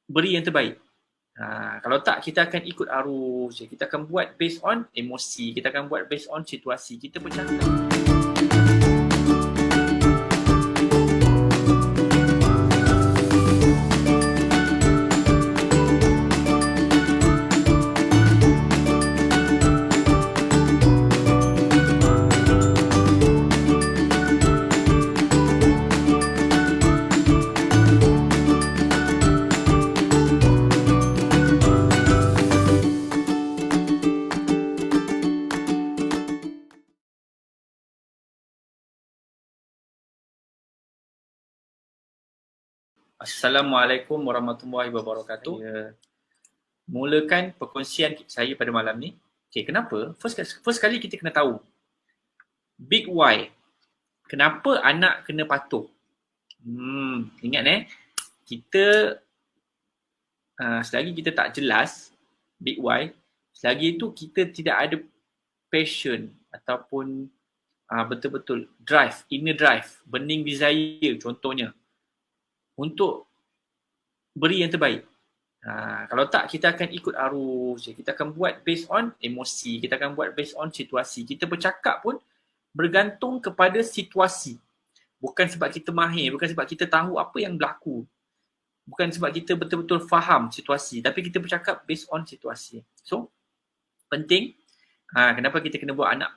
beri yang terbaik. Kalau tak, kita akan ikut arus je. Kita akan buat based on emosi, kita akan buat based on situasi. Kita bercakap. Assalamualaikum warahmatullahi wabarakatuh. Saya mulakan perkongsian saya pada malam ni. Okay, kenapa? First kali kita kena tahu big why. Kenapa anak kena patuh? Ingat kita selagi kita tak jelas big why, selagi itu kita tidak ada passion ataupun betul-betul drive, inner drive, burning desire contohnya untuk beri yang terbaik. Kalau tak, kita akan ikut arus je. Kita akan buat based on emosi, kita akan buat based on situasi. Kita bercakap pun bergantung kepada situasi. Bukan sebab kita mahir, bukan sebab kita tahu apa yang berlaku. Bukan sebab kita betul-betul faham situasi, tapi kita bercakap based on situasi. So, penting, kenapa kita kena buat anak?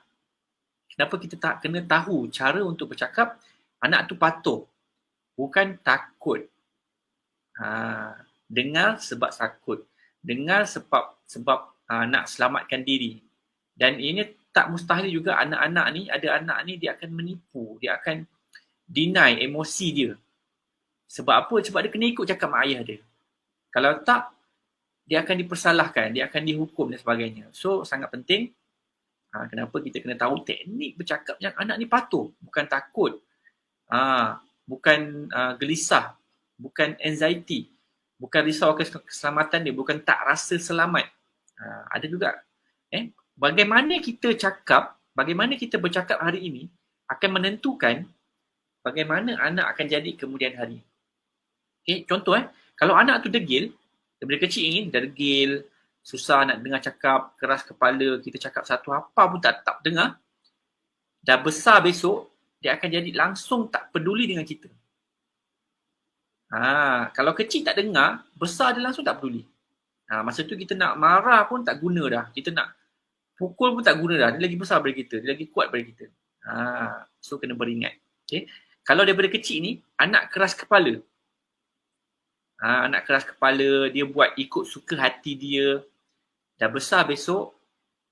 Kenapa kita tak kena tahu cara untuk bercakap? Anak tu patuh, bukan takut. Dengar sebab takut, dengar sebab nak selamatkan diri. Dan ini tak mustahil juga anak-anak ni, ada anak ni dia akan menipu, dia akan deny emosi dia. Sebab apa? Sebab dia kena ikut cakap mak ayah dia. Kalau tak, dia akan dipersalahkan, dia akan dihukum dan sebagainya. So, sangat penting. Kenapa kita kena tahu teknik bercakap yang anak ni patuh, bukan takut, bukan gelisah, bukan anxiety, bukan risau keselamatan dia, bukan tak rasa selamat. Ada juga. Bagaimana kita cakap, bagaimana kita bercakap hari ini akan menentukan bagaimana anak akan jadi kemudian hari. Contoh kalau anak tu degil, daripada kecil ni dah degil, susah nak dengar cakap, keras kepala, kita cakap satu apa pun tak dengar, dah besar besok, dia akan jadi langsung tak peduli dengan kita. Kalau kecil tak dengar, besar dia langsung tak peduli. Masa tu kita nak marah pun tak guna dah. Kita nak pukul pun tak guna dah. Dia lagi besar daripada kita, dia lagi kuat daripada kita. So kena beringat. Okay? Kalau daripada kecil ni, anak keras kepala. Anak keras kepala, dia buat ikut suka hati dia. Dah besar besok,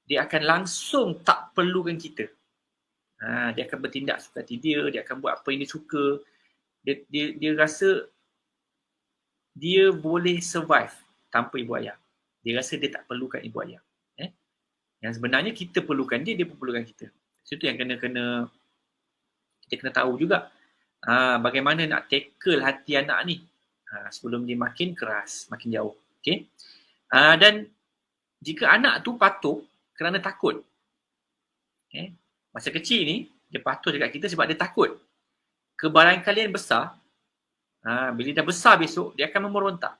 dia akan langsung tak perlukan kita. Dia akan bertindak suka hati dia akan buat apa yang dia suka. Dia rasa dia boleh survive tanpa ibu ayah. Dia rasa dia tak perlukan ibu ayah. Yang sebenarnya kita perlukan dia pun perlukan kita. So, itu yang kita kena tahu juga. Bagaimana nak tackle hati anak ni sebelum dia makin keras, makin jauh. Okay? Dan jika anak tu patuh kerana takut. Masa kecil ni, dia patuh dekat kita sebab dia takut. Kebarangkalian besar, bila dah besar besok, dia akan memberontak.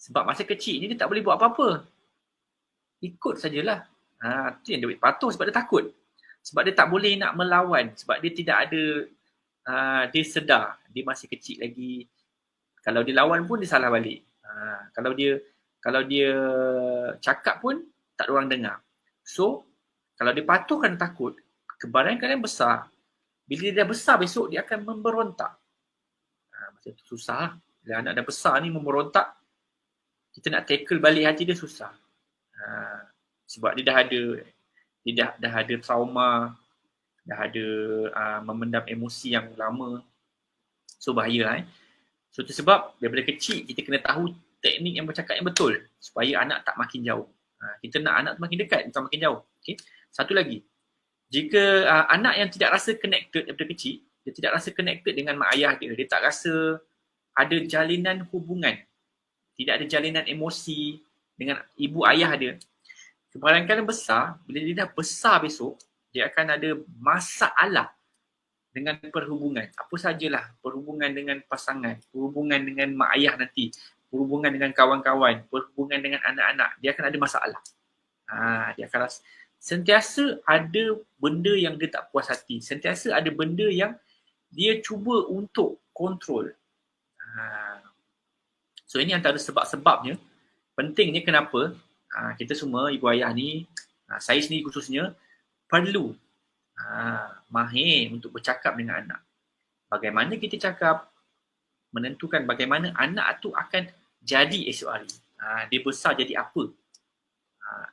Sebab masa kecil ni dia tak boleh buat apa-apa. Ikut sajalah. Itu yang dia patuh sebab dia takut. Sebab dia tak boleh nak melawan. Sebab dia tidak ada, dia sedar. Dia masih kecil lagi. Kalau dia lawan pun dia salah balik. Kalau dia cakap pun tak ada orang dengar. So, kalau dia patuh kerana takut, kebarangkalian besar, bila dia dah besar besok, dia akan memberontak. Masa tu susah. Bila anak dah besar ni memberontak, kita nak tackle balik hati dia susah. Sebab dia dah ada trauma, dah ada memendam emosi yang lama. So bahayalah. So itu sebab daripada kecil kita kena tahu teknik yang bercakap yang betul supaya anak tak makin jauh. Kita nak anak tu makin dekat, bukan makin jauh. Okay? Satu lagi, jika anak yang tidak rasa connected daripada kecil, dia tidak rasa connected dengan mak ayah dia, dia tak rasa ada jalinan hubungan, tidak ada jalinan emosi dengan ibu ayah dia, kebarangkalian besar, bila dia dah besar besok, dia akan ada masalah dengan perhubungan. Apa sajalah, perhubungan dengan pasangan, perhubungan dengan mak ayah nanti, berhubungan dengan kawan-kawan, berhubungan dengan anak-anak, dia akan ada masalah. Dia akan rasa sentiasa ada benda yang dia tak puas hati, sentiasa ada benda yang dia cuba untuk kontrol. So ini antara sebab-sebabnya, pentingnya kenapa kita semua ibu ayah ni, saya sendiri khususnya, perlu mahir untuk bercakap dengan anak. Bagaimana kita cakap menentukan bagaimana anak tu akan jadi esok hari. Dia besar jadi apa?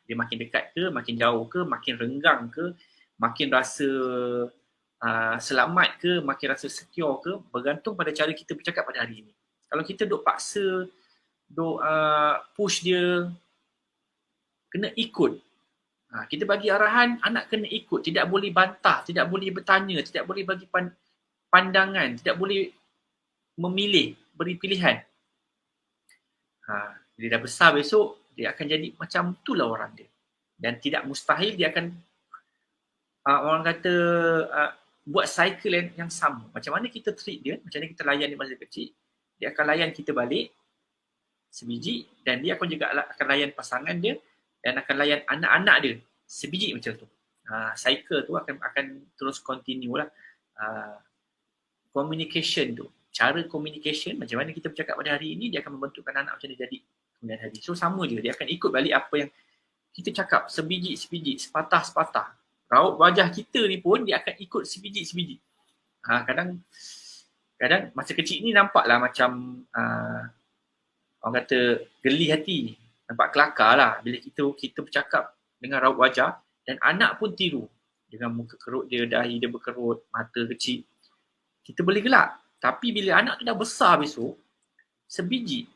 Dia makin dekat ke, makin jauh ke, makin renggang ke, makin rasa selamat ke, makin rasa secure ke, bergantung pada cara kita bercakap pada hari ini. Kalau kita duk paksa, duk push dia, kena ikut. Kita bagi arahan, anak kena ikut. Tidak boleh bantah, tidak boleh bertanya, tidak boleh bagi pandangan, tidak boleh memilih, beri pilihan. Dia dah besar besok, dia akan jadi macam itulah orang dia. Dan tidak mustahil dia akan orang kata buat cycle yang sama. Macam mana kita treat dia, macam mana kita layan dia masa kecil, dia akan layan kita balik sebiji, dan dia akan juga akan layan pasangan dia dan akan layan anak-anak dia sebiji macam tu. Cycle tu akan terus continue lah. Communication tu, cara communication, macam mana kita bercakap pada hari ini, dia akan membentukkan anak macam dia jadi kemudian hari. So sama je, dia akan ikut balik apa yang kita cakap, sebiji-sebiji, sepatah-sepatah. Raut wajah kita ni pun dia akan ikut sebiji-sebiji. Kadang masa kecil ni nampaklah macam orang kata geli hati, nampak kelakar lah bila kita bercakap dengan raut wajah, dan anak pun tiru dengan muka kerut dia, dahi dia berkerut, mata kecil. Kita boleh gelak. Tapi bila anak tu dah besar besok, sebiji,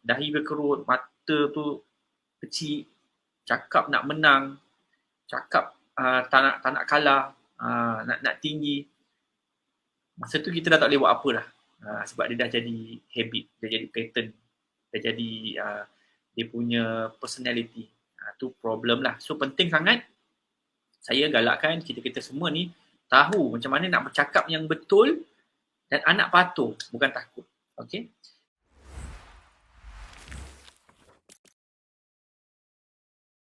dahi berkerut, mata tu kecil, cakap nak menang, cakap tak nak kalah, nak tinggi. Masa tu kita dah tak boleh buat apa dah. Sebab dia dah jadi habit, dia jadi pattern, dia jadi dia punya personality. Tu problem lah. So penting sangat saya galakkan kita semua ni tahu macam mana nak bercakap yang betul, dan anak patuh, bukan takut. Okay?